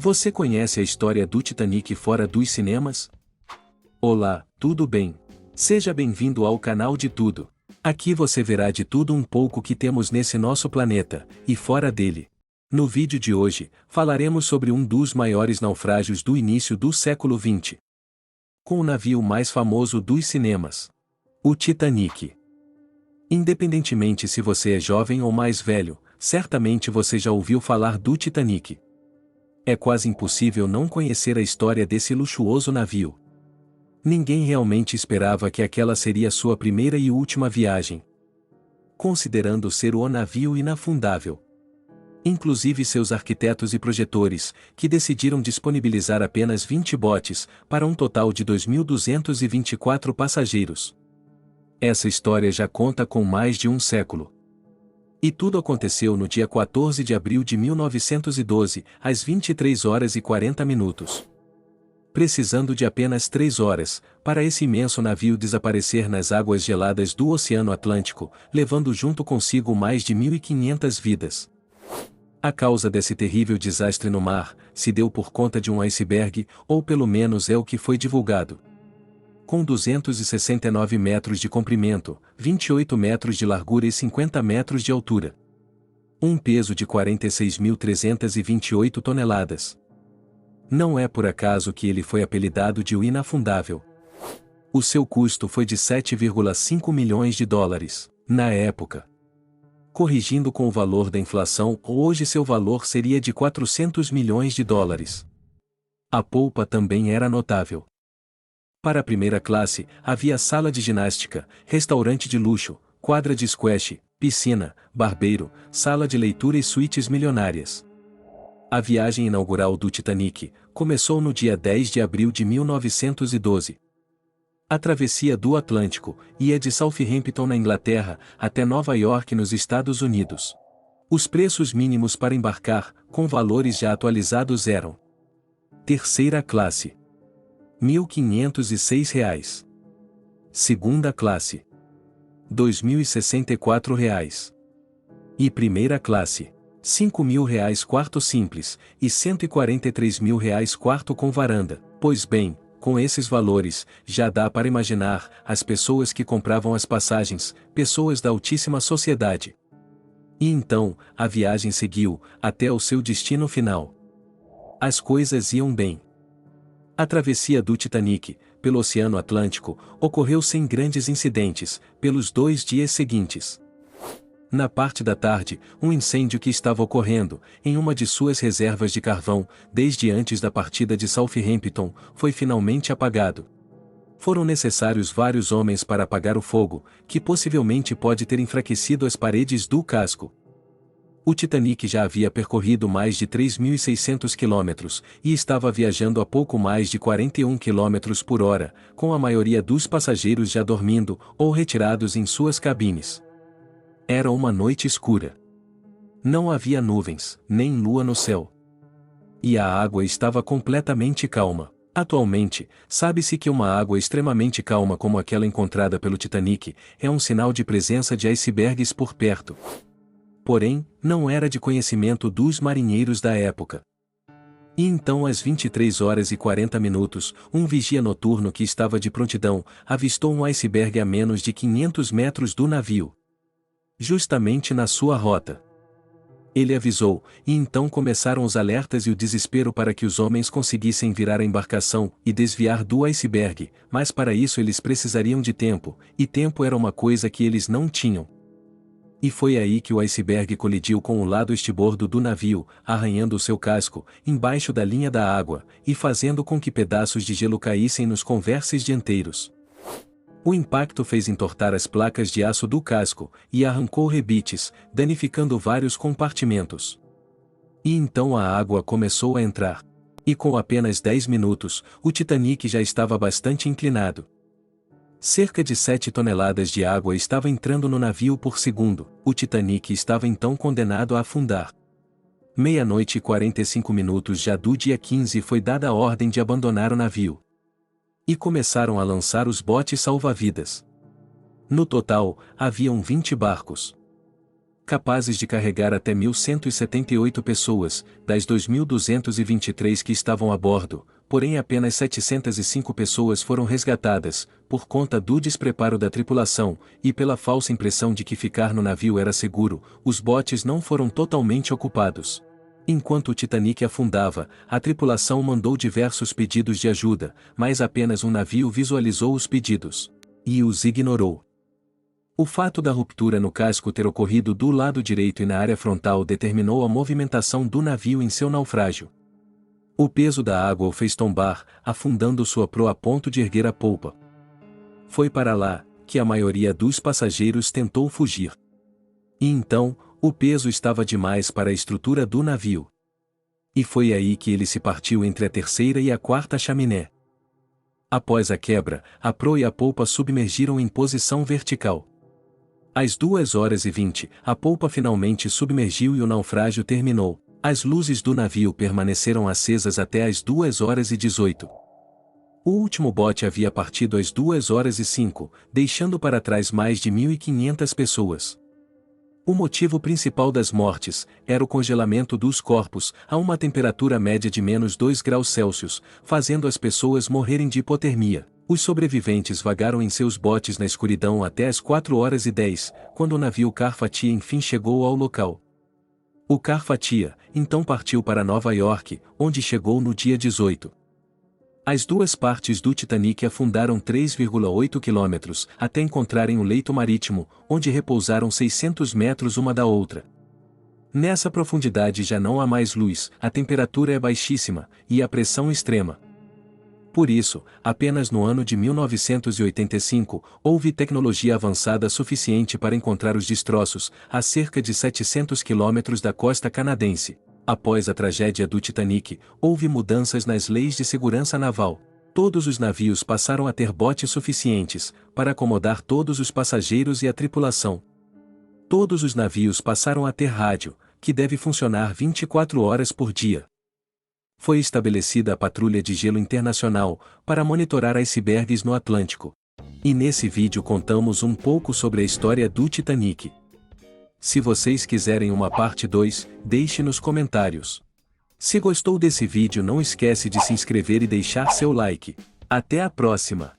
Você conhece a história do Titanic fora dos cinemas? Olá, tudo bem? Seja bem-vindo ao canal de tudo. Aqui você verá de tudo um pouco que temos nesse nosso planeta, e fora dele. No vídeo de hoje, falaremos sobre um dos maiores naufrágios do início do século XX. Com o navio mais famoso dos cinemas. O Titanic. Independentemente se você é jovem ou mais velho, certamente você já ouviu falar do Titanic. É quase impossível não conhecer a história desse luxuoso navio. Ninguém realmente esperava que aquela seria sua primeira e última viagem. Considerando ser o navio inafundável. Inclusive seus arquitetos e projetores, que decidiram disponibilizar apenas 20 botes, para um total de 2.224 passageiros. Essa história já conta com mais de um século. E tudo aconteceu no dia 14 de abril de 1912, às 23 horas e 40 minutos. Precisando de apenas 3 horas, para esse imenso navio desaparecer nas águas geladas do Oceano Atlântico, levando junto consigo mais de 1.500 vidas. A causa desse terrível desastre no mar, se deu por conta de um iceberg, ou pelo menos é o que foi divulgado. Com 269 metros de comprimento, 28 metros de largura e 50 metros de altura. Um peso de 46.328 toneladas. Não é por acaso que ele foi apelidado de o Inafundável. O seu custo foi de 7,5 milhões de dólares, na época. Corrigindo com o valor da inflação, hoje seu valor seria de 400 milhões de dólares. A polpa também era notável. Para a primeira classe, havia sala de ginástica, restaurante de luxo, quadra de squash, piscina, barbeiro, sala de leitura e suítes milionárias. A viagem inaugural do Titanic começou no dia 10 de abril de 1912. A travessia do Atlântico ia de Southampton na Inglaterra até Nova York nos Estados Unidos. Os preços mínimos para embarcar, com valores já atualizados eram: terceira classe, R$ 1.506. Segunda classe, R$ 2.064. E primeira classe, R$ 5.000 quarto simples, e R$ 143.000 quarto com varanda. Pois bem, com esses valores, já dá para imaginar as pessoas que compravam as passagens, pessoas da altíssima sociedade. E então, a viagem seguiu, até o seu destino final. As coisas iam bem. A travessia do Titanic, pelo Oceano Atlântico, ocorreu sem grandes incidentes, pelos 2 dias seguintes. Na parte da tarde, um incêndio que estava ocorrendo, em uma de suas reservas de carvão, desde antes da partida de Southampton, foi finalmente apagado. Foram necessários vários homens para apagar o fogo, que possivelmente pode ter enfraquecido as paredes do casco. O Titanic já havia percorrido mais de 3.600 quilômetros, e estava viajando a pouco mais de 41 quilômetros por hora, com a maioria dos passageiros já dormindo, ou retirados em suas cabines. Era uma noite escura. Não havia nuvens, nem lua no céu. E a água estava completamente calma. Atualmente, sabe-se que uma água extremamente calma como aquela encontrada pelo Titanic, é um sinal de presença de icebergs por perto. Porém, não era de conhecimento dos marinheiros da época. E então às 23 horas e 40 minutos, um vigia noturno que estava de prontidão, avistou um iceberg a menos de 500 metros do navio. Justamente na sua rota. Ele avisou, e então começaram os alertas e o desespero para que os homens conseguissem virar a embarcação e desviar do iceberg, mas para isso eles precisariam de tempo, e tempo era uma coisa que eles não tinham. E foi aí que o iceberg colidiu com o lado estibordo do navio, arranhando o seu casco, embaixo da linha da água, e fazendo com que pedaços de gelo caíssem nos converses dianteiros. O impacto fez entortar as placas de aço do casco, e arrancou rebites, danificando vários compartimentos. E então a água começou a entrar. E com apenas 10 minutos, o Titanic já estava bastante inclinado. Cerca de 7 toneladas de água estava entrando no navio por segundo. O Titanic estava então condenado a afundar. 00:45 já do dia 15 foi dada a ordem de abandonar o navio. E começaram a lançar os botes salva-vidas. No total, haviam 20 barcos. capazes de carregar até 1.178 pessoas, das 2.223 que estavam a bordo, porém apenas 705 pessoas foram resgatadas, por conta do despreparo da tripulação, e pela falsa impressão de que ficar no navio era seguro. Os botes não foram totalmente ocupados. Enquanto o Titanic afundava, a tripulação mandou diversos pedidos de ajuda, mas apenas um navio visualizou os pedidos e os ignorou. O fato da ruptura no casco ter ocorrido do lado direito e na área frontal determinou a movimentação do navio em seu naufrágio. O peso da água o fez tombar, afundando sua proa a ponto de erguer a polpa. Foi para lá que a maioria dos passageiros tentou fugir. E então, o peso estava demais para a estrutura do navio. E foi aí que ele se partiu entre a terceira e a quarta chaminé. Após a quebra, a proa e a polpa submergiram em posição vertical. Às 2h20, a polpa finalmente submergiu e o naufrágio terminou. As luzes do navio permaneceram acesas até às 2h18. O último bote havia partido às 2h05, deixando para trás mais de 1.500 pessoas. O motivo principal das mortes era o congelamento dos corpos a uma temperatura média de menos 2 graus Celsius, fazendo as pessoas morrerem de hipotermia. Os sobreviventes vagaram em seus botes na escuridão até às 4h10, quando o navio Carfatia enfim chegou ao local. O Carfatia, então partiu para Nova York, onde chegou no dia 18. As duas partes do Titanic afundaram 3,8 quilômetros, até encontrarem o leito marítimo, onde repousaram 600 metros uma da outra. Nessa profundidade já não há mais luz, a temperatura é baixíssima, e a pressão extrema. Por isso, apenas no ano de 1985, houve tecnologia avançada suficiente para encontrar os destroços, a cerca de 700 quilômetros da costa canadense. Após a tragédia do Titanic, houve mudanças nas leis de segurança naval. Todos os navios passaram a ter botes suficientes para acomodar todos os passageiros e a tripulação. Todos os navios passaram a ter rádio, que deve funcionar 24 horas por dia. Foi estabelecida a Patrulha de Gelo Internacional para monitorar icebergs no Atlântico. E nesse vídeo contamos um pouco sobre a história do Titanic. Se vocês quiserem uma parte 2, deixe nos comentários. Se gostou desse vídeo, não esquece de se inscrever e deixar seu like. Até a próxima!